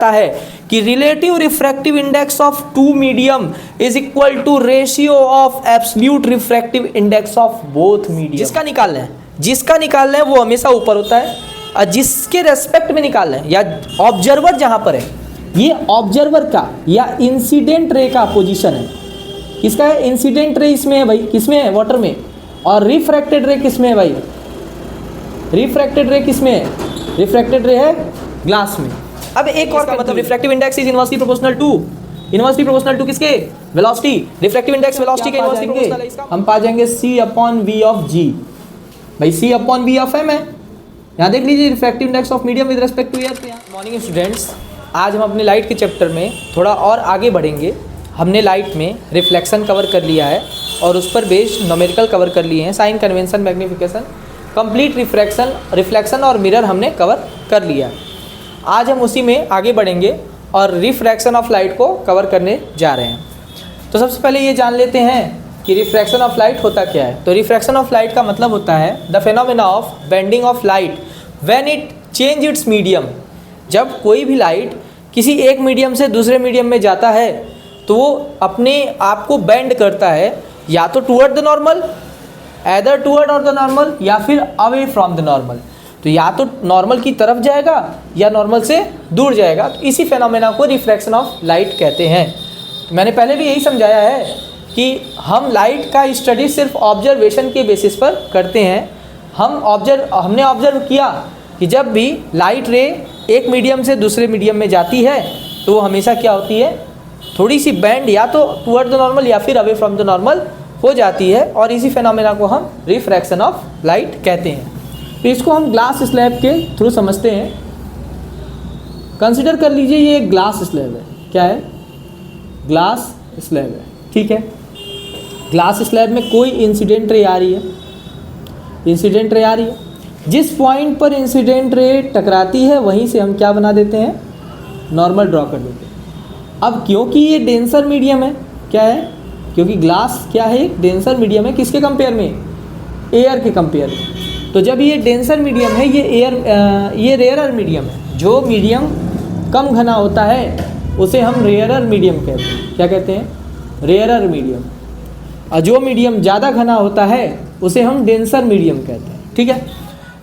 है कि relative refractive index of two medium is equal to ratio of absolute refractive index of both medium. जिसका निकालना है वो हमेशा ऊपर होता है, और जिसके रेस्पेक्ट में निकालना है या ऑब्जर्वर जहां पर है, ये ऑब्जर्वर का या इंसिडेंट रे का पोजीशन है। किसका है? इंसिडेंट रे इसमें है भाई, किसमें है? वाटर में। और रिफ्रैक्टेड रे किसमें है भाई? रिफ्रैक्टेड रे किसमें है? रिफ्रैक्टेड रे है ग्लास में। अब एक और मतलब refractive index is inversely proportional to किसके? वेलोसिटी। रिफ्रैक्टिव इंडेक्स वेलोसिटी के इनवर्सली प्रोपोर्शनल है। हम पा जाएंगे C/V ऑफ G। भाई C/V ऑफ M है। यहाँ देख लीजिए refractive index of medium with respect to air. Morning students, आज हम अपने लाइट के चैप्टर में थोड़ा और आगे बढ़ेंगे। हमने लाइट में रिफ्लेक्शन कवर कर लिया है और उस पर बेस्ड न्यूमेरिकल कवर कर लिए हैं, sign, convention, magnification, complete reflection और मिरर हमने कवर कर लिया है। आज हम उसी में आगे बढ़ेंगे और रिफ्रैक्शन ऑफ लाइट को कवर करने जा रहे हैं। तो सबसे पहले ये जान लेते हैं कि रिफ्रैक्शन ऑफ लाइट होता क्या है। तो रिफ्रैक्शन ऑफ लाइट का मतलब होता है the phenomena of bending of light when it change it's medium. जब कोई भी लाइट किसी एक मीडियम से दूसरे मीडियम में जाता है तो वो अपने आप को बेंड करता है, या तो toward the normal, either toward और द नॉर्मल, या फिर अवे फ्रॉम द नॉर्मल। तो या तो नॉर्मल की तरफ जाएगा या नॉर्मल से दूर जाएगा। तो इसी फेनोमेना को रिफ्रैक्शन ऑफ लाइट कहते हैं। मैंने पहले भी यही समझाया है कि हम लाइट का स्टडी सिर्फ ऑब्जर्वेशन के बेसिस पर करते हैं। हमने ऑब्जर्व किया कि जब भी लाइट रे एक मीडियम से दूसरे मीडियम में जाती है तो वो हमेशा क्या होती है? थोड़ी सी बेंड या तो टुवर्ड द नॉर्मल या फिर अवे फ्रॉम द नॉर्मल हो जाती है, और इसी फेनोमेना को हम रिफ्रैक्शन ऑफ लाइट कहते हैं। तो इसको हम ग्लास स्लैब के थ्रू समझते हैं। कंसिडर कर लीजिए ये एक ग्लास स्लैब है। क्या है? ग्लास स्लैब है, ठीक है। ग्लास स्लैब में कोई इंसिडेंट रे आ रही है, जिस पॉइंट पर इंसिडेंट रे टकराती है वहीं से हम क्या बना देते हैं? नॉर्मल ड्रॉ कर देते हैं। अब क्योंकि ये डेंसर मीडियम है, क्या है? क्योंकि ग्लास क्या है? डेंसर मीडियम है। किसके कंपेयर में? एयर के कंपेयर में। तो जब ये डेंसर मीडियम है, ये रेयरर मीडियम है। जो मीडियम कम घना होता है उसे हम रेयरर मीडियम कहते हैं। क्या कहते हैं? Rarer medium. और जो मीडियम ज़्यादा घना होता है उसे हम डेंसर मीडियम कहते हैं, ठीक है।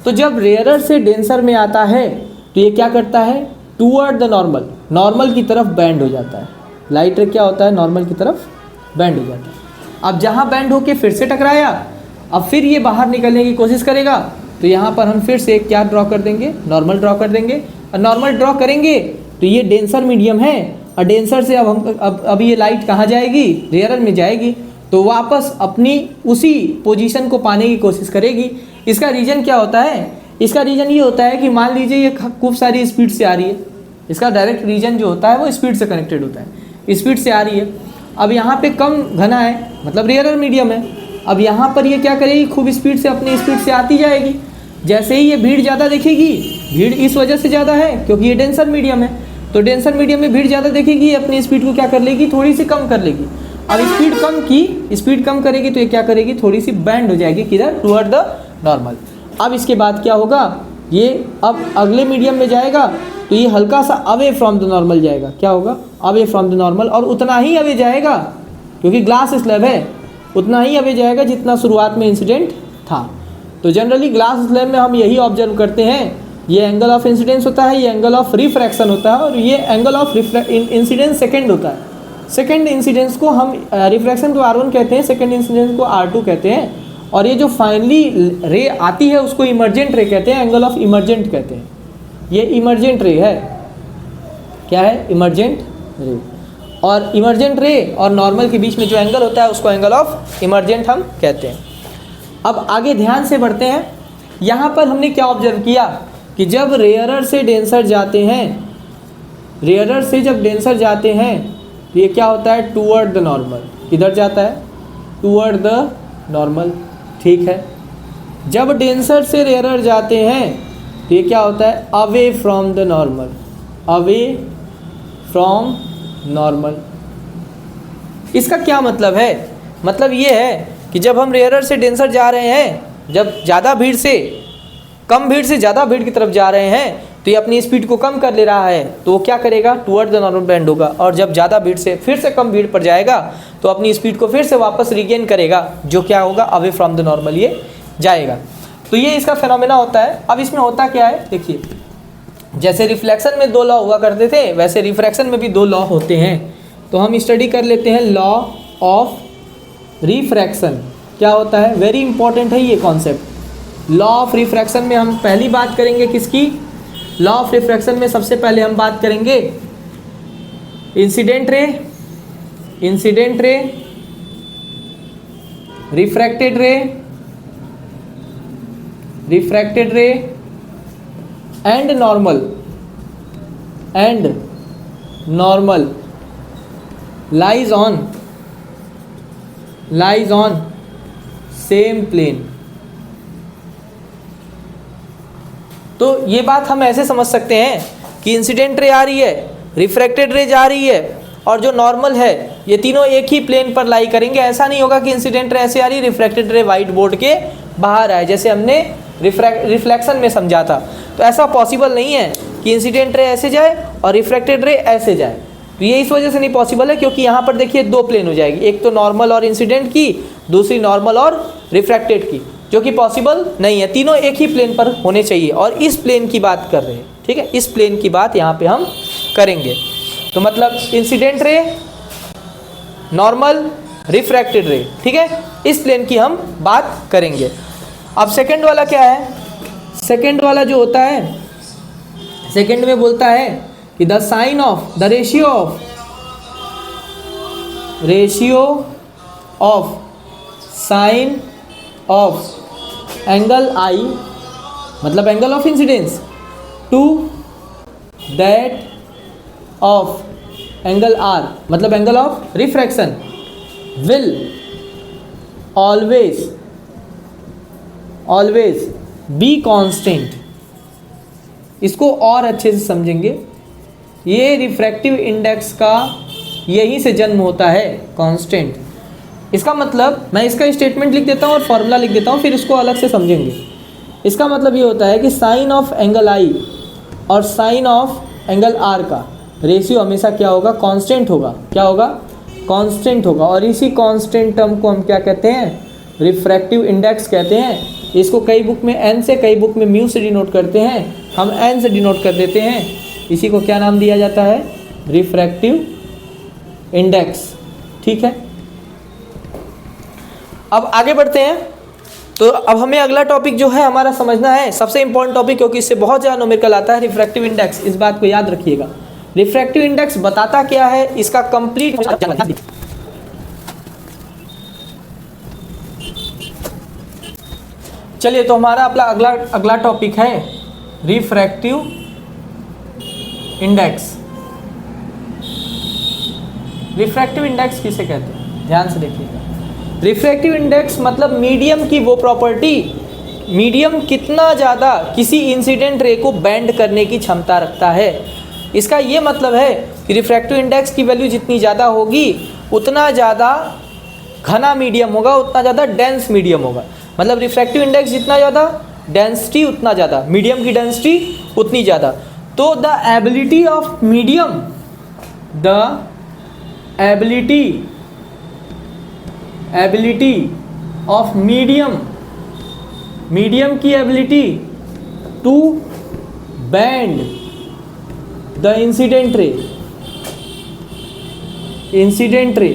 तो जब रेयरर से डेंसर में आता है तो ये क्या करता है? टूवर्ड द नॉर्मल की तरफ बैंड हो जाता है। लाइट रे क्या होता है? नॉर्मल की तरफ बैंड हो जाता है। अब जहाँ बैंड होके फिर से टकराया, अब फिर ये बाहर निकलने की कोशिश करेगा, तो यहाँ पर हम फिर से क्या ड्रॉ कर देंगे? नॉर्मल ड्रॉ कर देंगे। और नॉर्मल ड्रॉ करेंगे तो ये डेंसर मीडियम है, और डेंसर से अब ये लाइट कहाँ जाएगी? रेयरर में जाएगी। तो वापस अपनी उसी पोजीशन को पाने की कोशिश करेगी। इसका रीज़न क्या होता है? इसका रीज़न ये होता है कि मान लीजिए ये खूब सारी स्पीड से आ रही है। इसका डायरेक्ट रीजन जो होता है वो स्पीड से कनेक्टेड होता है, स्पीड से आ रही है। अब यहाँ पे कम घना है, मतलब रेयरर मीडियम है। अब यहाँ पर ये क्या करेगी? खूब स्पीड से अपनी स्पीड से आती जाएगी। जैसे ही ये भीड़ ज़्यादा देखेगी, भीड़ इस वजह से ज़्यादा है क्योंकि ये डेंसर मीडियम है, तो डेंसर मीडियम में भीड़ ज़्यादा देखेगी, अपनी स्पीड को क्या कर लेगी? थोड़ी सी कम कर लेगी। अब स्पीड कम करेगी तो ये क्या करेगी? थोड़ी सी बैंड हो जाएगी, किधर? Toward the normal. अब इसके बाद क्या होगा? ये अब अगले मीडियम में जाएगा तो ये हल्का सा अवे फ्रॉम द नॉर्मल जाएगा। क्या होगा? Away from the normal. और उतना ही अवे जाएगा, क्योंकि ग्लास स्लैब है, उतना ही अवे जाएगा जितना शुरुआत में इंसिडेंट था। तो जनरली ग्लास स्लैब में हम यही ऑब्जर्व करते हैं, ये एंगल ऑफ इंसिडेंस होता है, ये एंगल ऑफ रिफ्रैक्शन होता है, और ये एंगल ऑफ इंसिडेंस सेकेंड होता है। सेकेंड इंसिडेंस को हम रिफ्रैक्शन को R1 कहते हैं, सेकेंड इंसिडेंस को R2 कहते हैं। और ये जो फाइनली रे आती है उसको इमर्जेंट रे कहते हैं, एंगल ऑफ इमर्जेंट कहते हैं। ये इमर्जेंट रे है। क्या है? इमर्जेंट रे। और इमर्जेंट रे और नॉर्मल के बीच में जो एंगल होता है उसको एंगल ऑफ इमर्जेंट हम कहते हैं। अब आगे ध्यान से बढ़ते हैं। यहाँ पर हमने क्या ऑब्जर्व किया कि जब रेयरर से डेंसर जाते हैं तो ये क्या होता है? Toward the normal. किधर जाता है? टूवर्ड द नॉर्मल, ठीक है। जब डेंसर से रेयरर जाते हैं तो ये क्या होता है? Away from the normal. इसका क्या मतलब है? मतलब ये है कि जब हम रेयरर से डेंसर जा रहे हैं, जब ज़्यादा भीड़ से कम भीड़ से ज़्यादा भीड़ की तरफ जा रहे हैं तो ये अपनी स्पीड को कम कर ले रहा है, तो वो क्या करेगा, टुवर्ड द नॉर्मल बेंड होगा। और जब ज़्यादा भीड़ से फिर से कम भीड़ पर जाएगा तो अपनी स्पीड को फिर से वापस रिगेन करेगा, जो क्या होगा, अवे फ्रॉम द नॉर्मल ये जाएगा। तो ये इसका फिनोमेना होता है। अब इसमें होता क्या है, देखिए, जैसे रिफ्लेक्शन में 2 लॉ हुआ करते थे, वैसे रिफ्रैक्शन में भी 2 लॉ होते हैं। तो हम स्टडी कर लेते हैं लॉ ऑफ रिफ्रैक्शन। क्या होता है, वेरी इंपॉर्टेंट है ये कॉन्सेप्ट। लॉ ऑफ रिफ्रैक्शन में हम पहली बात करेंगे किसकी, लॉ ऑफ रिफ्रैक्शन में सबसे पहले हम बात करेंगे incident ray, refracted ray and normal lies on same plane. तो ये बात हम ऐसे समझ सकते हैं कि इंसिडेंट रे आ रही है, रिफ्रैक्टेड रे जा रही है, और जो नॉर्मल है, ये तीनों एक ही प्लेन पर लाई करेंगे। ऐसा नहीं होगा कि इंसिडेंट रे ऐसे आ रही है, रिफ्रैक्टेड रे वाइट बोर्ड के बाहर आए, जैसे हमने रिफ्लेक्शन में समझा था। तो ऐसा पॉसिबल नहीं है कि इंसिडेंट रे ऐसे जाए और रिफ्रैक्टेड रे ऐसे जाए। तो ये इस वजह से नहीं पॉसिबल है, क्योंकि यहाँ पर देखिए 2 प्लेन हो जाएगी, एक तो नॉर्मल और इंसिडेंट की, दूसरी नॉर्मल और रिफ्रैक्टेड की, जो कि पॉसिबल नहीं है। तीनों एक ही प्लेन पर होने चाहिए, और इस प्लेन की बात कर रहे हैं, ठीक है, इस प्लेन की बात यहाँ पे हम करेंगे। तो मतलब इंसिडेंट रे, नॉर्मल, रिफ्रैक्टेड रे, ठीक है, इस प्लेन की हम बात करेंगे। अब सेकंड वाला क्या है, सेकंड वाला जो होता है, सेकंड में बोलता है कि the sine of the ratio of sine of angle I, मतलब angle of incidence, to that of angle R, मतलब angle of refraction, will always be constant. इसको और अच्छे से समझेंगे, ये रिफ्रैक्टिव इंडेक्स का यहीं से जन्म होता है, कांस्टेंट। इसका मतलब, मैं इसका स्टेटमेंट लिख देता हूँ और फॉर्मूला लिख देता हूँ, फिर इसको अलग से समझेंगे। इसका मतलब ये होता है कि साइन ऑफ एंगल आई और साइन ऑफ एंगल आर का रेशियो हमेशा क्या होगा, कांस्टेंट होगा। क्या होगा, कांस्टेंट होगा। और इसी कांस्टेंट टर्म को हम क्या कहते हैं, रिफ्रैक्टिव इंडेक्स कहते हैं। इसको कई बुक में एन से, कई बुक में म्यू से डिनोट करते हैं, हम एन से डिनोट कर देते हैं। इसी को क्या नाम दिया जाता है, रिफ्रैक्टिव इंडेक्स, ठीक है। अब आगे बढ़ते हैं। तो अब हमें अगला टॉपिक जो है हमारा समझना है, सबसे इंपॉर्टेंट टॉपिक, क्योंकि इससे बहुत ज़्यादा न्यूमेरिकल आता है, रिफ्रैक्टिव इंडेक्स। इस बात को याद रखिएगा, रिफ्रैक्टिव इंडेक्स बताता क्या है, इसका कंप्लीट। चलिए, तो हमारा अपना अगला टॉपिक है रिफ्रैक्टिव इंडेक्स। रिफ्रैक्टिव इंडेक्स किसे कहते हैं, ध्यान से देखिएगा। रिफ्रैक्टिव इंडेक्स मतलब मीडियम की वो प्रॉपर्टी, मीडियम कितना ज़्यादा किसी इंसिडेंट रे को बेंड करने की क्षमता रखता है। इसका ये मतलब है कि रिफ्रैक्टिव इंडेक्स की वैल्यू जितनी ज़्यादा होगी उतना ज़्यादा घना मीडियम होगा, उतना ज़्यादा डेंस मीडियम होगा। मतलब रिफ्रैक्टिव इंडेक्स जितना ज़्यादा, डेंसिटी उतना ज़्यादा, मीडियम की डेंसिटी उतनी ज़्यादा। तो the ability of medium, the ability of medium की ability to bend the incident ray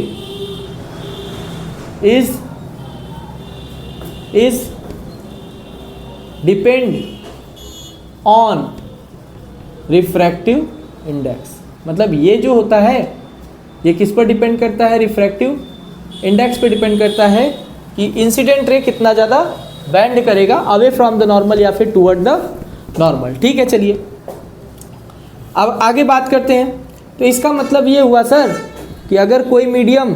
is depend on refractive index. मतलब ये जो होता है ये किस पर डिपेंड करता है, रिफ्रैक्टिव इंडेक्स पे डिपेंड करता है कि इंसिडेंट रे कितना ज़्यादा बेंड करेगा अवे फ्रॉम द नॉर्मल या फिर टूवर्ड द नॉर्मल, ठीक है। चलिए अब आगे बात करते हैं। तो इसका मतलब ये हुआ सर कि अगर कोई मीडियम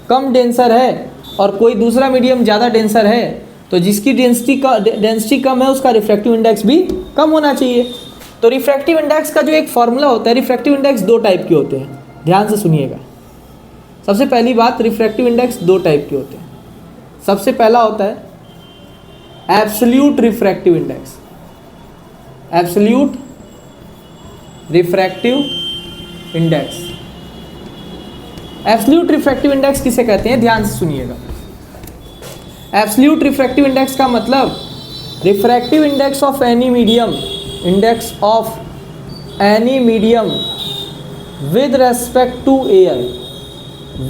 कम डेंसर है और कोई दूसरा मीडियम ज़्यादा डेंसर है, तो जिसकी डेंसिटी कम है उसका रिफ्रैक्टिव इंडेक्स भी कम होना चाहिए। तो रिफ्रैक्टिव इंडेक्स का जो एक फॉर्मूला होता है, रिफ्रैक्टिव इंडेक्स 2 टाइप के होते हैं, ध्यान से सुनिएगा। सबसे पहली बात, रिफ्रैक्टिव इंडेक्स 2 टाइप के होते हैं। सबसे पहला होता है absolute refractive index. Absolute refractive index. Absolute refractive index किसे कहते हैं, ध्यान से सुनिएगा। एब्सोल्यूट रिफ्रैक्टिव इंडेक्स का मतलब refractive index of any medium, index of any medium with respect to air,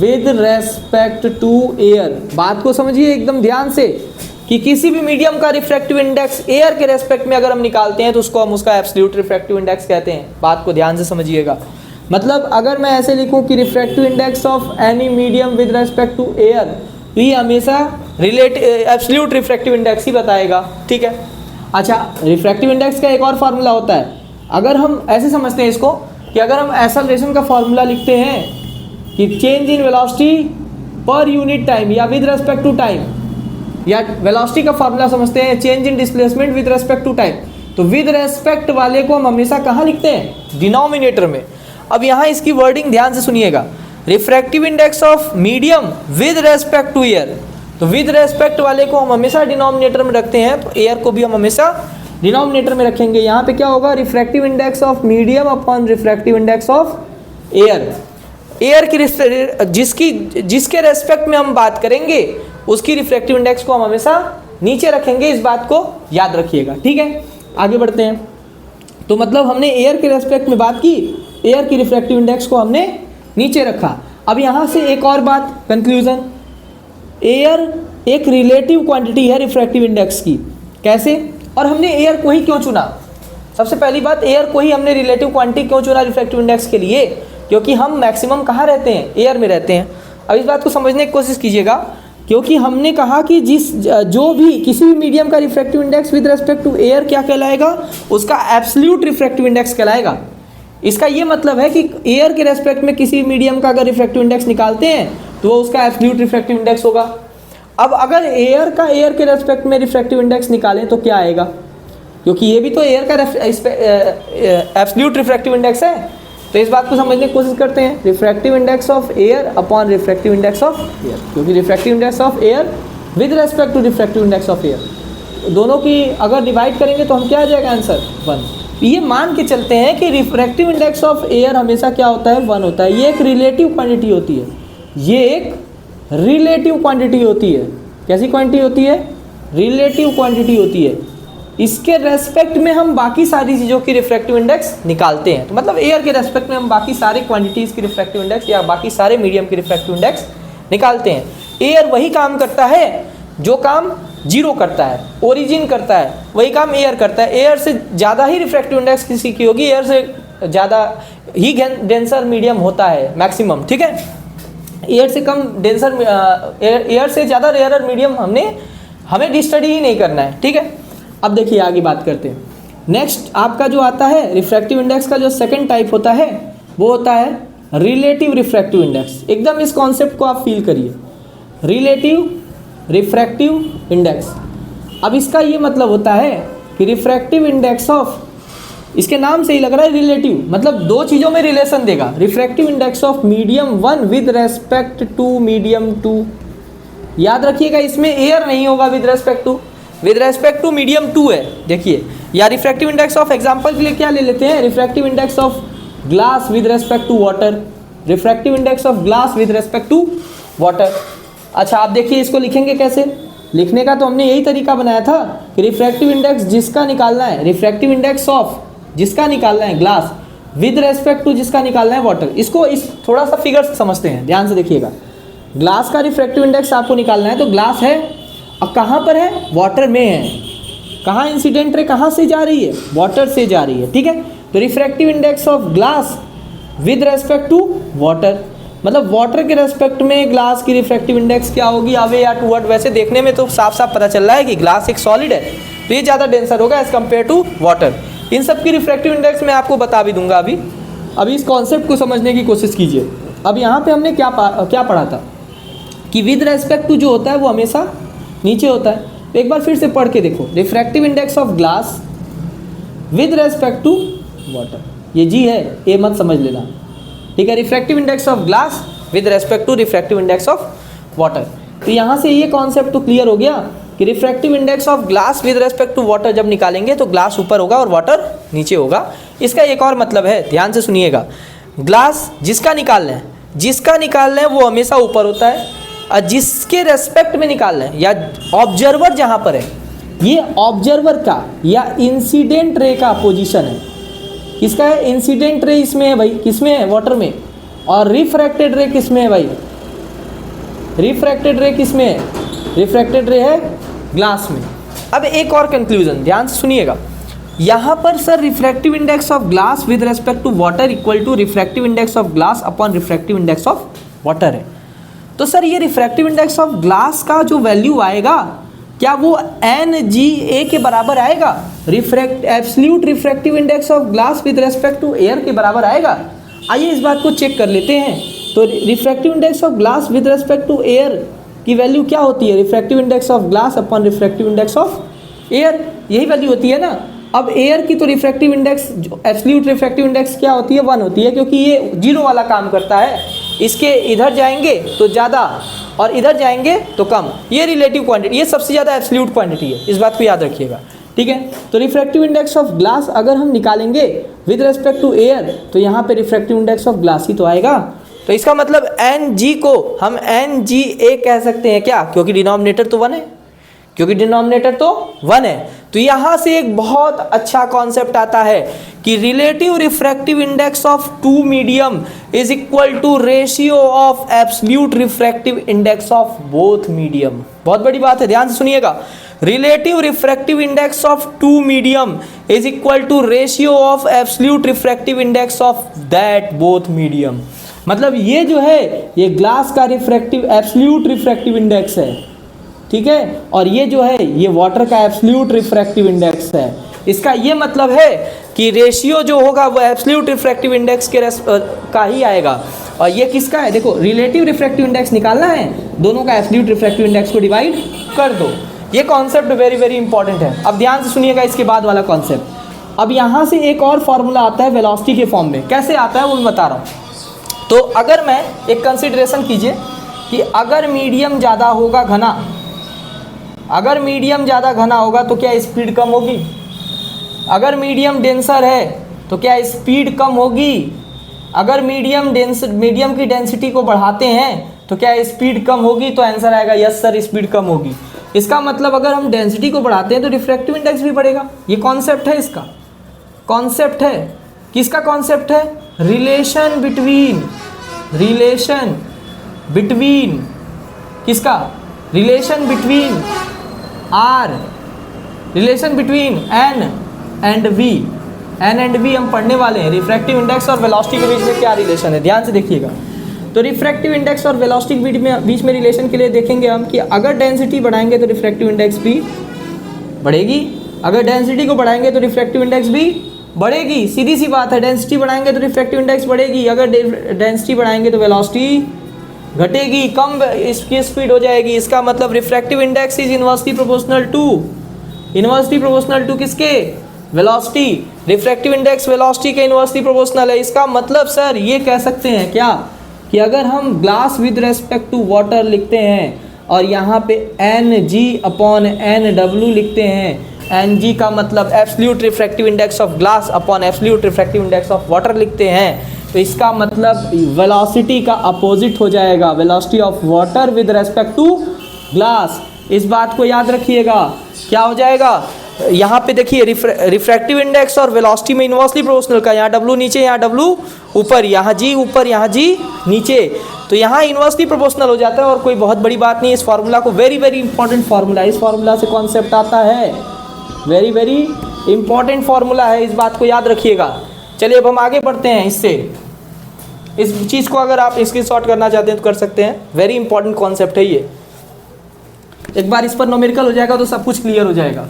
with respect to air. बात को समझिए एकदम ध्यान से कि किसी भी मीडियम का रिफ्रैक्टिव इंडेक्स एयर के रेस्पेक्ट में अगर हम निकालते हैं तो उसको हम उसका एब्सोल्यूट रिफ्रैक्टिव इंडेक्स कहते हैं। बात को ध्यान से समझिएगा। मतलब अगर मैं ऐसे लिखूं कि refractive index of any medium with respect to air, तो ये हमेशा एब्सोल्यूट रिफ्रैक्टिव इंडेक्स ही बताएगा, ठीक है। अच्छा, रिफ्रैक्टिव इंडेक्स का एक और फार्मूला होता है। अगर हम ऐसे समझते हैं इसको कि अगर हम एक्सेलरेशन का फार्मूला लिखते हैं कि change in velocity per unit time या विद रेस्पेक्ट टू टाइम, या वेलोसिटी का फार्मूला समझते हैं change in displacement with respect to time, तो विद रेस्पेक्ट वाले को हम हमेशा कहाँ लिखते हैं, डिनोमिनेटर में। अब यहाँ इसकी वर्डिंग ध्यान से सुनिएगा, refractive index of medium with respect to air, तो विद रेस्पेक्ट वाले को हम हमेशा डिनोमिनेटर में रखते हैं, तो एयर को भी हम हमेशा डिनोमिनेटर में रखेंगे। यहाँ पे क्या होगा, refractive index of medium upon refractive index of air. Air की जिसके रेस्पेक्ट में हम बात करेंगे उसकी रिफ्रैक्टिव इंडेक्स को हम हमेशा नीचे रखेंगे, इस बात को याद रखिएगा, ठीक है। आगे बढ़ते हैं। तो मतलब हमने एयर के रेस्पेक्ट में बात की, एयर की रिफ्रैक्टिव इंडेक्स को हमने नीचे रखा। अब यहाँ से एक और बात, कंक्लूजन, एयर एक रिलेटिव क्वांटिटी है रिफ्रैक्टिव इंडेक्स की। कैसे, और हमने एयर को ही क्यों चुना? सबसे पहली बात, एयर को ही हमने रिलेटिव क्वांटिटी क्यों चुना रिफ्रैक्टिव इंडेक्स के लिए? क्योंकि हम मैक्सिमम कहाँ रहते हैं, एयर में रहते हैं। अब इस बात को समझने की कोशिश कीजिएगा, क्योंकि हमने कहा कि जो भी किसी भी मीडियम का refractive index with respect to air क्या कहलाएगा, उसका एब्सोल्यूट रिफ्रैक्टिव इंडेक्स कहलाएगा। इसका ये मतलब है कि एयर के रेस्पेक्ट में किसी मीडियम का अगर रिफ्रैक्टिव इंडेक्स निकालते हैं तो वो उसका एब्सोल्यूट रिफ्रैक्टिव इंडेक्स होगा। अब अगर एयर के रेस्पेक्ट में रिफ्रैक्टिव इंडेक्स निकालें तो क्या आएगा, क्योंकि ये भी तो एयर का एब्सोल्यूट रिफ्रैक्टिव इंडेक्स है। तो इस बात को समझने की कोशिश करते हैं, refractive index of air upon refractive index of air, क्योंकि refractive index of air with respect to refractive index of air, दोनों की अगर डिवाइड करेंगे तो हम क्या आ जाएगा आंसर, 1। ये मान के चलते हैं कि रिफ्रैक्टिव इंडेक्स ऑफ एयर हमेशा क्या होता है, 1 होता है। ये एक रिलेटिव क्वांटिटी होती है, ये एक रिलेटिव क्वांटिटी होती है। कैसी क्वांटिटी होती है, रिलेटिव क्वांटिटी होती है। इसके रेस्पेक्ट में हम बाकी सारी चीज़ों की रिफ्रैक्टिव इंडेक्स निकालते हैं। तो मतलब एयर के रेस्पेक्ट में हम बाकी सारे क्वांटिटीज़ की रिफ्रैक्टिव इंडेक्स या बाकी सारे मीडियम की रिफ्रैक्टिव इंडेक्स निकालते हैं। एयर वही काम करता है जो काम जीरो करता है, ओरिजिन करता है, वही काम एयर करता है। एयर से ज़्यादा ही रिफ्रैक्टिव इंडेक्स किसी की होगी, एयर से ज़्यादा ही डेंसर मीडियम होता है मैक्सिमम, ठीक है। एयर से कम डेंसर, एयर से ज़्यादा रेयरर मीडियम हमें स्टडी ही नहीं करना है, ठीक है। अब देखिए आगे बात करते हैं। नेक्स्ट आपका जो आता है रिफ्रैक्टिव इंडेक्स का जो सेकंड टाइप होता है वो होता है रिलेटिव रिफ्रैक्टिव इंडेक्स। एकदम इस कॉन्सेप्ट को आप फील करिए, रिलेटिव रिफ्रैक्टिव इंडेक्स। अब इसका ये मतलब होता है कि रिफ्रैक्टिव इंडेक्स ऑफ, इसके नाम से ही लग रहा है रिलेटिव, मतलब दो चीज़ों में रिलेशन देगा। Refractive index of medium 1 with respect to medium 2। याद रखिएगा इसमें एयर नहीं होगा, विद रेस्पेक्ट टू मीडियम 2 है। देखिए, या रिफ्रैक्टिव इंडेक्स ऑफ, एग्जांपल के लिए क्या ले लेते हैं, refractive index of glass with respect to water, refractive index of glass with respect to water. अच्छा, आप देखिए इसको लिखेंगे कैसे। लिखने का तो हमने यही तरीका बनाया था कि रिफ्रैक्टिव इंडेक्स जिसका निकालना है, रिफ्रैक्टिव इंडेक्स ऑफ जिसका निकालना है ग्लास विद रेस्पेक्ट टू जिसका निकालना है वाटर। इसको इस थोड़ा सा फिगर से समझते हैं, ध्यान से देखिएगा। ग्लास का रिफ्रैक्टिव इंडेक्स आपको निकालना है, तो ग्लास है और कहाँ पर है, वाटर में है। कहाँ इंसिडेंट रे कहाँ से जा रही है, वाटर से जा रही है, ठीक है। तो refractive index of glass with respect to water, मतलब वाटर के रेस्पेक्ट में ग्लास की रिफ्रैक्टिव इंडेक्स क्या होगी, अवे या टूवर्ड। वैसे देखने में तो साफ साफ पता चल रहा है कि ग्लास एक सॉलिड है, तो ये ज़्यादा डेंसर होगा एज कम्पेयर टू वाटर। इन सब की रिफ्रैक्टिव इंडेक्स मैं आपको बता भी दूंगा। अभी इस कॉन्सेप्ट को समझने की कोशिश कीजिए। अब यहाँ पे हमने क्या पढ़ा था कि विद रेस्पेक्ट टू जो होता है वो हमेशा नीचे होता है। तो एक बार फिर से पढ़ के देखो, refractive index of glass with respect to water, ये जी है, ये मत समझ लेना, ठीक है। Refractive index of glass with respect to refractive index of water. तो यहाँ से ये कॉन्सेप्ट तो क्लियर हो गया कि कि refractive index of glass with respect to water जब निकालेंगे तो ग्लास ऊपर होगा और वाटर नीचे होगा। इसका एक और मतलब है, ध्यान से सुनिएगा, ग्लास जिसका निकालना है वो हमेशा ऊपर होता है, और जिसके रेस्पेक्ट में निकालना है या ऑब्जर्वर जहाँ पर है, ये ऑब्जर्वर का या इंसिडेंट रे का पोजीशन है। किसका है? इंसिडेंट रे इसमें है भाई, किसमें है? वाटर में। और रिफ्रैक्टेड रे किसमें है भाई? रिफ्रैक्टेड रे किसमें है? रिफ्रैक्टेड रे है ग्लास में। अब एक और कंक्लूजन ध्यान से सुनिएगा, यहाँ पर sir refractive index of glass with respect to water equal to refractive index of glass upon refractive index of water है। तो सर ये रिफ्रैक्टिव इंडेक्स ऑफ ग्लास का जो वैल्यू आएगा क्या वो NGA के बराबर आएगा? Absolute refractive index of glass with respect to air के बराबर आएगा? आइए इस बात को चेक कर लेते हैं। तो refractive index of glass with respect to air की वैल्यू क्या होती है? Refractive index of glass upon refractive index of air, यही वैल्यू होती है ना। अब एयर की तो refractive index, absolute refractive index क्या होती है? 1 होती है, क्योंकि ये जीरो वाला काम करता है। इसके इधर जाएंगे तो ज़्यादा और इधर जाएंगे तो कम, ये रिलेटिव क्वांटिटी, ये सबसे ज़्यादा एब्सोल्यूट क्वांटिटी है, इस बात को याद रखिएगा, ठीक है। तो रिफ्रैक्टिव इंडेक्स ऑफ ग्लास अगर हम निकालेंगे विद रेस्पेक्ट टू एयर तो यहाँ पे रिफ्रैक्टिव इंडेक्स ऑफ ग्लास ही तो आएगा। तो इसका मतलब NG को हम NGA कह सकते हैं क्या? क्योंकि डिनोमिनेटर तो 1 है, तो यहाँ से एक बहुत अच्छा कॉन्सेप्ट आता है कि relative refractive index of two medium is equal to ratio of absolute refractive index of both medium. बहुत बड़ी बात है, ध्यान से सुनिएगा। Relative refractive index of two medium is equal to ratio of absolute refractive index of that both medium. मतलब ये जो है ये ग्लास का एब्सोल्यूट रिफ्रैक्टिव इंडेक्स है, ठीक है, और ये जो है ये वाटर का एब्सोल्यूट रिफ्रैक्टिव इंडेक्स है। इसका ये मतलब है कि रेशियो जो होगा वो एब्सोल्यूट रिफ्रैक्टिव इंडेक्स के का ही आएगा। और ये किसका है? देखो, रिलेटिव रिफ्रैक्टिव इंडेक्स निकालना है, दोनों का एब्सोल्यूट रिफ्रैक्टिव इंडेक्स को डिवाइड कर दो। ये कॉन्सेप्ट वेरी वेरी इंपॉर्टेंट है। अब ध्यान से सुनिएगा इसके बाद वाला कॉन्सेप्ट। अब यहाँ से एक और फॉर्मूला आता है वेलोसिटी के फॉर्म में। कैसे आता है वो मैं बता रहा हूँ। तो अगर मैं एक कंसिडरेशन कीजिए कि अगर मीडियम ज़्यादा होगा घना, अगर मीडियम ज़्यादा घना होगा तो क्या स्पीड कम होगी? अगर मीडियम डेंसर है तो क्या स्पीड कम होगी? अगर मीडियम की डेंसिटी को बढ़ाते हैं तो क्या स्पीड कम होगी? तो आंसर आएगा यस सर, स्पीड कम होगी। इसका मतलब अगर हम डेंसिटी को बढ़ाते हैं तो रिफ्रैक्टिव इंडेक्स भी बढ़ेगा। ये कॉन्सेप्ट है, इसका कॉन्सेप्ट है। किसका कॉन्सेप्ट है? रिलेशन बिटवीन किसका? Relation between R, relation between N and V। N and V हम पढ़ने वाले हैं। रिफ्रैक्टिव इंडेक्स और वेलोसिटी के बीच में क्या रिलेशन है, ध्यान से देखिएगा। तो रिफ्रैक्टिव इंडेक्स और वेलोसिटी के बीच में रिलेशन के लिए देखेंगे हम कि अगर डेंसिटी बढ़ाएंगे तो रिफ्रैक्टिव इंडेक्स भी बढ़ेगी, अगर डेंसिटी को बढ़ाएंगे तो रिफ्रैक्टिव इंडेक्स भी बढ़ेगी। सीधी सी बात है, डेंसिटी बढ़ाएंगे तो रिफ्रैक्टिव इंडेक्स बढ़ेगी, अगर डेंसिटी बढ़ाएंगे तो वेलोसिटी घटेगी, कम इसकी स्पीड हो जाएगी। इसका मतलब refractive index is inversely proportional to किसके? वेलोसिटी। रिफ्रैक्टिव इंडेक्स वेलोसिटी के इनवर्सली प्रोपोर्शनल है। इसका मतलब सर ये कह सकते हैं क्या कि अगर हम glass with respect to water लिखते हैं और यहाँ पे NG अपॉन NW लिखते हैं, NG का मतलब absolute refractive index of glass upon absolute refractive index of water लिखते हैं, तो इसका मतलब वेलोसिटी का अपोजिट हो जाएगा, velocity of water with respect to glass. इस बात को याद रखिएगा। क्या हो जाएगा? यहाँ पे देखिए रिफ्रैक्टिव इंडेक्स और वेलोसिटी में इनवर्सली प्रोपोर्शनल का, यहाँ W नीचे, यहाँ W ऊपर, यहाँ G ऊपर, यहाँ G नीचे, तो यहाँ इनवर्सली प्रोपोर्शनल हो जाता है। और कोई बहुत बड़ी बात नहीं, इस फार्मूला को वेरी वेरी इंपॉर्टेंट फार्मूला, इस फार्मूला से कॉन्सेप्ट आता है, वेरी वेरी इंपॉर्टेंट फार्मूला है, इस बात को याद रखिएगा। चलिए अब हम आगे बढ़ते हैं। इससे इस चीज़ को अगर आप स्क्रीनशॉट करना चाहते हैं तो कर सकते हैं, वेरी इंपॉर्टेंट कॉन्सेप्ट है ये। एक बार इस पर न्यूमेरिकल हो जाएगा तो सब कुछ क्लियर हो जाएगा।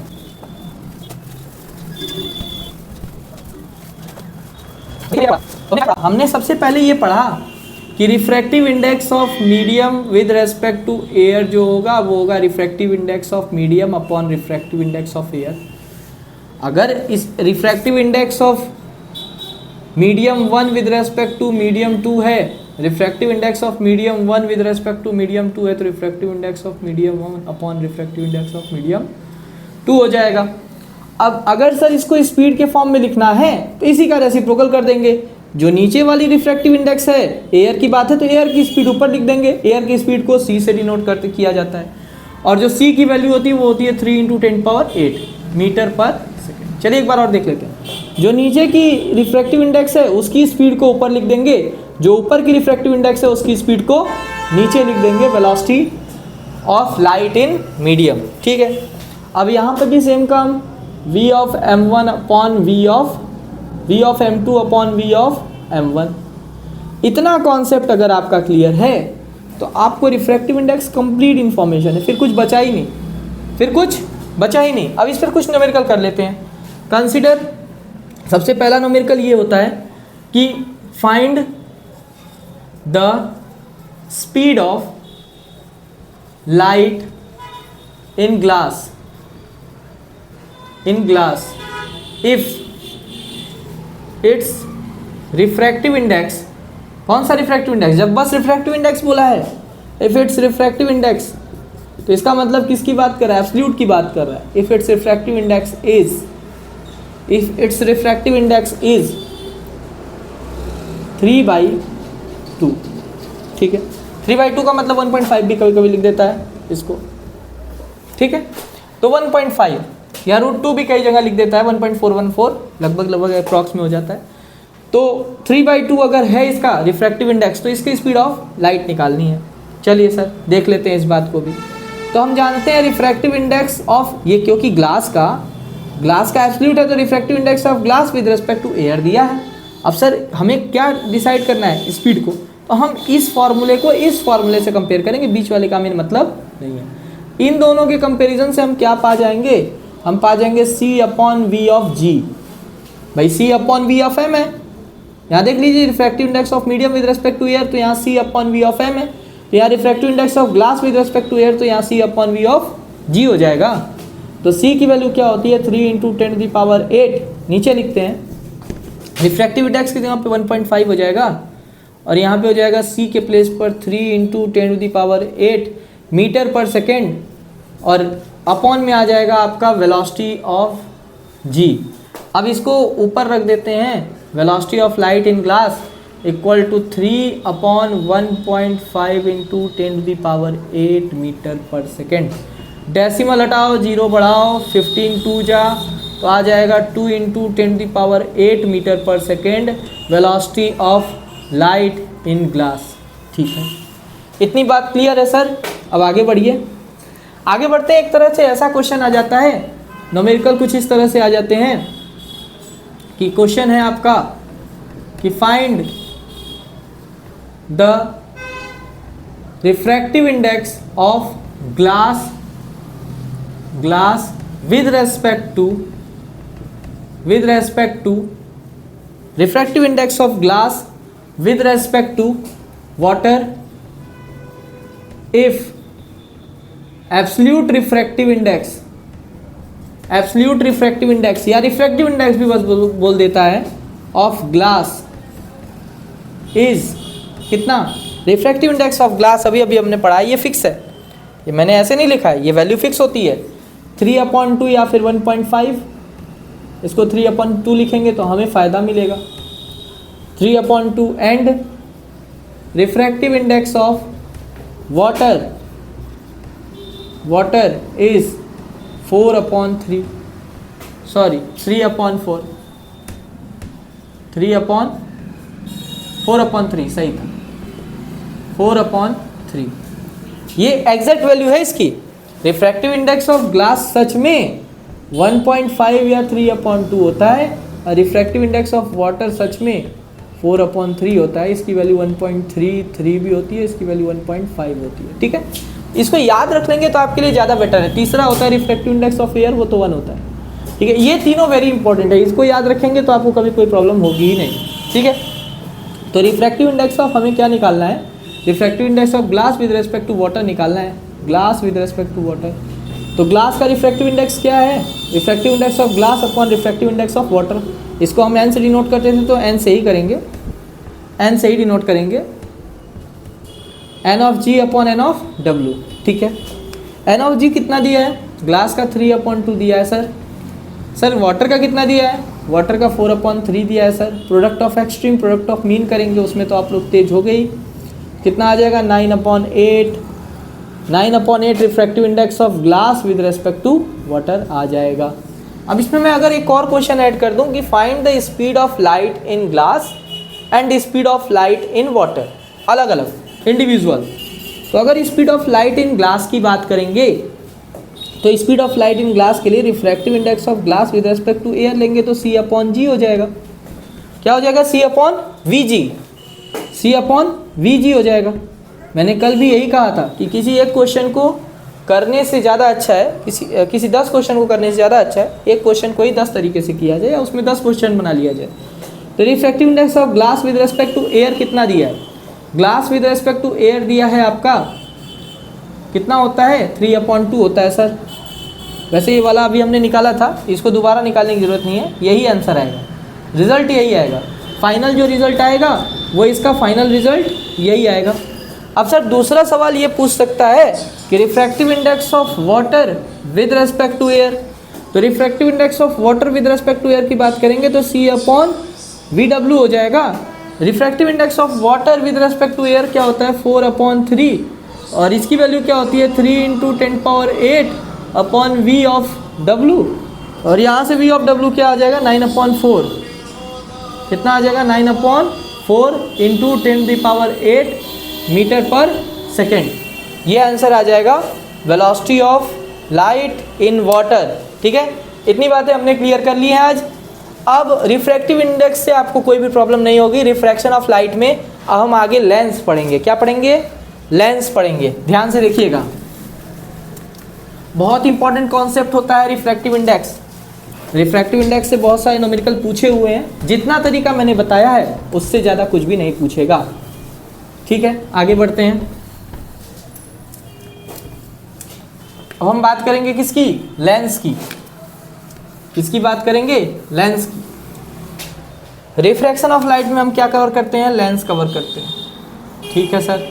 हमने सबसे पहले ये पढ़ा कि refractive index of medium with respect to air जो होगा वो होगा refractive index of medium upon refractive index of air. अगर इस refractive index of medium 1 with respect to medium 2 है, refractive index of medium 1 with respect to medium 2 है, तो refractive index of medium 1 upon refractive index of medium 2 हो जाएगा। अब अगर sir इसको स्पीड के फॉर्म में लिखना है तो इसी का रेसिप्रोकल कर देंगे। जो नीचे वाली रिफ्रैक्टिव इंडेक्स है, एयर की बात है तो एयर की स्पीड ऊपर लिख देंगे, एयर की स्पीड को c से डिनोट करते किया जाता है, और जो c की वैल्यू होती है वो होती है 3 × 10⁸ मीटर पर सेकेंड। चलिए एक बार और देख लेते हैं। जो नीचे की रिफ्रैक्टिव इंडेक्स है उसकी स्पीड को ऊपर लिख देंगे, जो ऊपर की रिफ्रैक्टिव इंडेक्स है उसकी स्पीड को नीचे लिख देंगे, velocity of light in medium. ठीक है, अब यहाँ पर भी सेम काम, v of m1 upon v of m2 upon v of m1। इतना कॉन्सेप्ट अगर आपका क्लियर है तो आपको रिफ्रैक्टिव इंडेक्स कंप्लीट इंफॉर्मेशन है, फिर कुछ बचा ही नहीं, अब इस पर कुछ न्यूमेरिकल कर लेते हैं। कंसिडर, सबसे पहला न्यूमेरिकल ये होता है कि find the speed of light in glass if it's refractive index, कौन सा रिफ्रैक्टिव इंडेक्स, जब बस रिफ्रैक्टिव इंडेक्स बोला है, इफ इट्स रिफ्रैक्टिव इंडेक्स, तो इसका मतलब किसकी बात कर रहा है, एब्सोल्यूट की बात कर रहा है। If it's refractive index is 3/2, ठीक है, 3/2 का मतलब 1.5 भी कभी कभी लिख देता है इसको, ठीक है, तो 1.5 या √2 भी कई जगह लिख देता है, 1.414 लगभग अप्रॉक्स में हो जाता है। तो 3/2 अगर है इसका रिफ्रैक्टिव इंडेक्स तो इसकी स्पीड ऑफ लाइट निकालनी है। चलिए सर देख लेते हैं इस बात को भी। तो हम जानते हैं रिफ्रैक्टिव इंडेक्स ऑफ ये, क्योंकि ग्लास का एब्सोल्यूट है तो refractive index of glass with respect to air दिया है। अब सर हमें क्या डिसाइड करना है, स्पीड को, तो हम इस फॉर्मूले को इस फॉर्मूले से कंपेयर करेंगे, बीच वाले का मेरा मतलब नहीं है। इन दोनों के कंपेरिजन से हम क्या पा जाएंगे, हम पा जाएंगे c/v ऑफ g, भाई c/v ऑफ m है। यहाँ देख लीजिए refractive index of medium with respect to air, तो यहाँ c/v ऑफ m है। तो यहाँ refractive index of glass with respect to air, तो यहाँ c/v ऑफ g हो जाएगा। तो c की वैल्यू क्या होती है, 3 × 10⁸, नीचे लिखते हैं, रिफ्रैक्टिव इंडेक्स की जगह पे 1.5 हो जाएगा, और यहाँ पे हो जाएगा c के प्लेस पर 3 × 10⁸ मीटर पर सेकेंड, और अपॉन में आ जाएगा आपका वेलोसिटी ऑफ g। अब इसको ऊपर रख देते हैं, velocity of light in glass equal to 3/1.5 × 10⁸ metre per second. Decimal हटाओ, 0 बढ़ाओ, 15 2 जा, तो आ जाएगा 2 × 10⁸ metre per second velocity of light in glass. ठीक है, इतनी बात क्लियर है सर। अब आगे बढ़िए, आगे बढ़ते हैं। एक तरह से ऐसा क्वेश्चन आ जाता है, न्यूमेरिकल कुछ इस तरह से आ जाते हैं कि क्वेश्चन है आपका कि find the refractive index of glass with respect to refractive index of glass with respect to water if absolute refractive index या refractive index भी बस बोल देता है of glass is कितना, refractive index of glass अभी हमने पढ़ा है, ये फिक्स है, ये मैंने ऐसे नहीं लिखा है, ये वैल्यू फिक्स होती है 3/2 या फिर 1.5। इसको 3/2 लिखेंगे तो हमें फ़ायदा मिलेगा, 3/2 and refractive index of water is 3/4 सही था, 4/3 ये एग्जैक्ट वैल्यू है इसकी। रिफ्रैक्टिव इंडेक्स ऑफ ग्लास सच में 1.5 या 3/2 होता है, और refractive index of water such में 4/3 होता है। इसकी वैल्यू 1.33 भी होती है, इसकी वैल्यू 1.5 होती है। ठीक है, इसको याद रख लेंगे तो आपके लिए ज़्यादा बेटर है। तीसरा होता है रिफ्रैक्टिव इंडेक्स ऑफ एयर, वो तो 1 होता है। ठीक है, ये तीनों वेरी इंपॉर्टेंट है, इसको याद रखेंगे तो आपको कभी कोई प्रॉब्लम होगी ही नहीं। ठीक है, तो रिफ्रैक्टिव इंडेक्स ऑफ हमें क्या निकालना है, refractive index of glass with respect to water निकालना है, glass with respect to water. तो ग्लास का रिफ्रैक्टिव इंडेक्स क्या है, refractive index of glass upon refractive index of water. इसको हम एन से डिनोट करते थे तो एन से ही करेंगे, एन से ही डिनोट करेंगे, n of g upon n of डब्ल्यू। ठीक है, एन ऑफ जी कितना दिया है, ग्लास का 3/2 दिया है सर। सर वाटर का कितना दिया है, वाटर का 4/3 दिया है sir. Product of extreme product of mean करेंगे, उसमें तो आप लोग तेज हो गई, कितना आ जाएगा 9/8, 9/8 refractive index of glass with respect to water आ जाएगा। अब इसमें मैं अगर एक और क्वेश्चन ऐड कर दूं कि find the speed of light in glass and speed of light in water, अलग अलग इंडिविजुअल। तो अगर speed of light in glass की बात करेंगे तो speed of light in glass के लिए refractive index of glass with respect to air लेंगे तो C/G हो जाएगा। क्या हो जाएगा, C/VG, C/VG हो जाएगा। मैंने कल भी यही कहा था कि किसी एक क्वेश्चन को करने से ज़्यादा अच्छा है, किसी 10 क्वेश्चन को करने से ज़्यादा अच्छा है एक क्वेश्चन को ही 10 तरीके से किया जाए या उसमें 10 क्वेश्चन बना लिया जाए। तो refractive index of glass with respect to air कितना दिया है, glass with respect to air दिया है आपका, कितना होता है 3/2 होता है सर। वैसे ये वाला अभी हमने निकाला था, इसको दोबारा निकालने की ज़रूरत नहीं है, यही आंसर आएगा, रिजल्ट यही आएगा। फाइनल जो रिजल्ट आएगा वो इसका फाइनल रिजल्ट यही आएगा। अब सर दूसरा सवाल ये पूछ सकता है कि refractive index of water with respect to air, तो refractive index of water with respect to air की बात करेंगे तो C/VW हो जाएगा। Refractive index of water with respect to air क्या होता है 4/3 और इसकी वैल्यू क्या होती है 3 × 10⁸ अपॉन V ऑफ W, और यहाँ से V ऑफ W क्या आ जाएगा 9/4, कितना आ जाएगा 9/4 × 10⁸ मीटर पर सेकेंड। ये आंसर आ जाएगा velocity of light in water. ठीक है, इतनी बातें हमने क्लियर कर ली हैं आज। अब रिफ्रैक्टिव इंडेक्स से आपको कोई भी प्रॉब्लम नहीं होगी। रिफ्रैक्शन ऑफ लाइट में अब हम आगे लेंस पढ़ेंगे। क्या पढ़ेंगे, लेंस पढ़ेंगे। ध्यान से देखिएगा, बहुत इंपॉर्टेंट कॉन्सेप्ट होता है रिफ्रैक्टिव इंडेक्स। रिफ्रैक्टिव इंडेक्स से बहुत सारे न्यूमेरिकल पूछे हुए हैं, जितना तरीका मैंने बताया है उससे ज़्यादा कुछ भी नहीं पूछेगा। ठीक है, आगे बढ़ते हैं। अब हम बात करेंगे किसकी, लेंस की। किसकी बात करेंगे, लेंस की। रिफ्रैक्शन ऑफ लाइट में हम क्या कवर करते हैं, लेंस कवर करते हैं। ठीक है सर,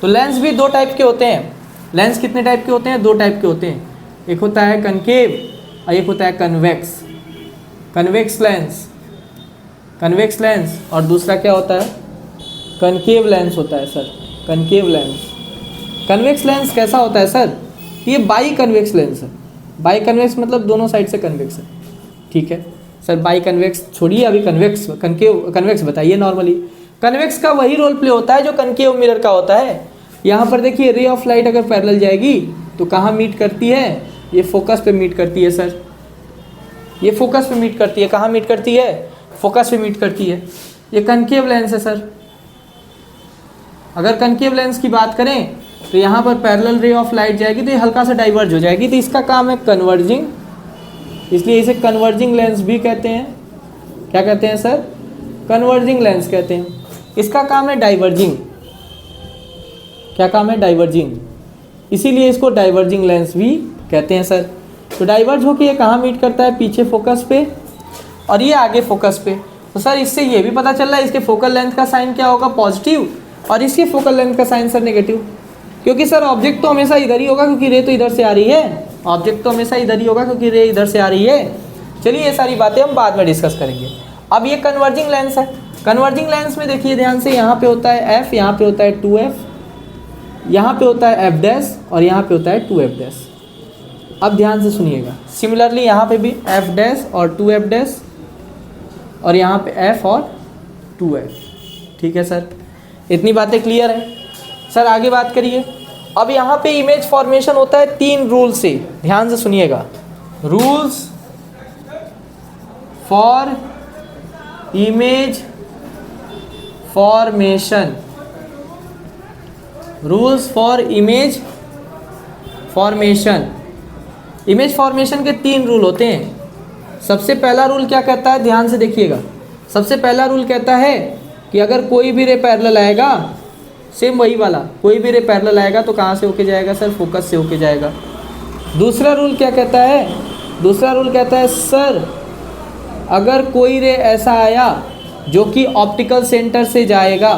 तो लेंस भी दो टाइप के होते हैं। लेंस कितने टाइप के होते हैं, दो टाइप के होते हैं। एक होता है कनकेव और एक होता है convex. Convex lens, convex lens, और दूसरा क्या होता है, कनकेव लेंस होता है sir, concave lens. Convex lens कैसा होता है सर, ये बाई कन्वेक्स लेंस है। बाई कन्वेक्स मतलब दोनों साइड से कन्वेक्स है। ठीक है सर, बाई कन्वेक्स छोड़िए, अभी कन्वेक्स कन्वेक्स बताइए। नॉर्मली कन्वेक्स का वही रोल प्ले होता है जो कनकेव मिरर का होता है। यहाँ पर देखिए, रे ऑफ लाइट अगर पैरेलल जाएगी तो कहाँ मीट करती है, ये फोकस पे मीट करती है सर, ये फोकस पे मीट करती है। कहाँ मीट करती है, फोकस पे मीट करती है। ये कनकेव लेंस है सर। अगर कनकेव लेंस की बात करें तो यहाँ पर पैरेलल रे ऑफ लाइट जाएगी तो ये हल्का सा डाइवर्ज हो जाएगी, तो इसका काम है कन्वर्जिंग, इसलिए इसे कन्वर्जिंग लेंस भी कहते हैं। क्या कहते हैं सर, कन्वर्जिंग लेंस कहते हैं। इसका काम है डाइवर्जिंग। क्या काम है, डाइवर्जिंग, इसीलिए इसको डाइवर्जिंग लेंस भी कहते हैं सर। तो डाइवर्ज होकर ये कहाँ मीट करता है, पीछे फोकस पे और ये आगे फोकस पे। तो सर इससे ये भी पता चल रहा है इसके फोकल लेंथ का साइन क्या होगा, पॉजिटिव, और इसके फोकल लेंथ का साइन सर नेगेटिव। क्योंकि सर ऑब्जेक्ट तो हमेशा इधर ही होगा क्योंकि रे तो इधर से आ रही है, ऑब्जेक्ट तो हमेशा इधर ही होगा क्योंकि रे इधर से आ रही है। चलिए ये सारी बातें हम बाद में डिस्कस करेंगे। अब ये कन्वर्जिंग लेंस है। कन्वर्जिंग लेंस में देखिए ध्यान से, यहाँ पे होता है एफ, यहाँ पे होता है 2f, यहाँ पे होता है f' और यहाँ पे होता है 2f'। अब ध्यान से सुनिएगा, सिमिलरली यहाँ पे भी f' और 2f' और यहाँ पे f और 2f। ठीक है सर, इतनी बातें क्लियर है सर। आगे बात करिए। अब यहाँ पे इमेज फॉर्मेशन होता है 3 रूल से, ध्यान से सुनिएगा। Rules for image formation, rules for image formation. Image formation के 3 रूल होते हैं। सबसे पहला रूल क्या कहता है, ध्यान से देखिएगा। सबसे पहला रूल कहता है कि अगर कोई भी रे पैरेलल आएगा, सेम वही वाला, कोई भी रे पैरेलल आएगा तो कहाँ से होके जाएगा सर, फोकस से होके जाएगा। दूसरा रूल क्या कहता है, दूसरा रूल कहता है सर अगर कोई रे ऐसा आया जो कि ऑप्टिकल सेंटर से जाएगा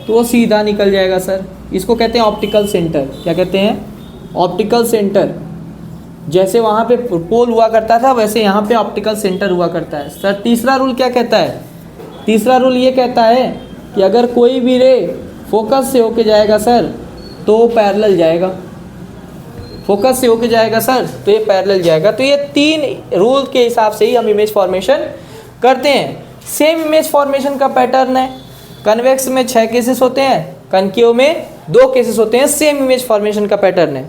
तो वो सीधा निकल जाएगा सर। इसको कहते हैं ऑप्टिकल सेंटर। क्या कहते हैं? Optical centre. जैसे वहाँ पे पोल हुआ करता था वैसे यहाँ पे ऑप्टिकल सेंटर हुआ करता है सर। तीसरा रूल क्या कहता है? तीसरा रूल ये कहता है कि अगर कोई भी रे फोकस से होके जाएगा सर तो वो पैरेलल जाएगा। फोकस से होके जाएगा सर तो ये पैरेलल जाएगा। तो ये 3 रूल के हिसाब से ही हम इमेज फॉर्मेशन करते हैं। सेम इमेज फॉर्मेशन का पैटर्न है। कन्वेक्स में 6 केसेस होते हैं, कनकेव में 2 केसेस होते हैं। सेम इमेज फॉर्मेशन का पैटर्न है।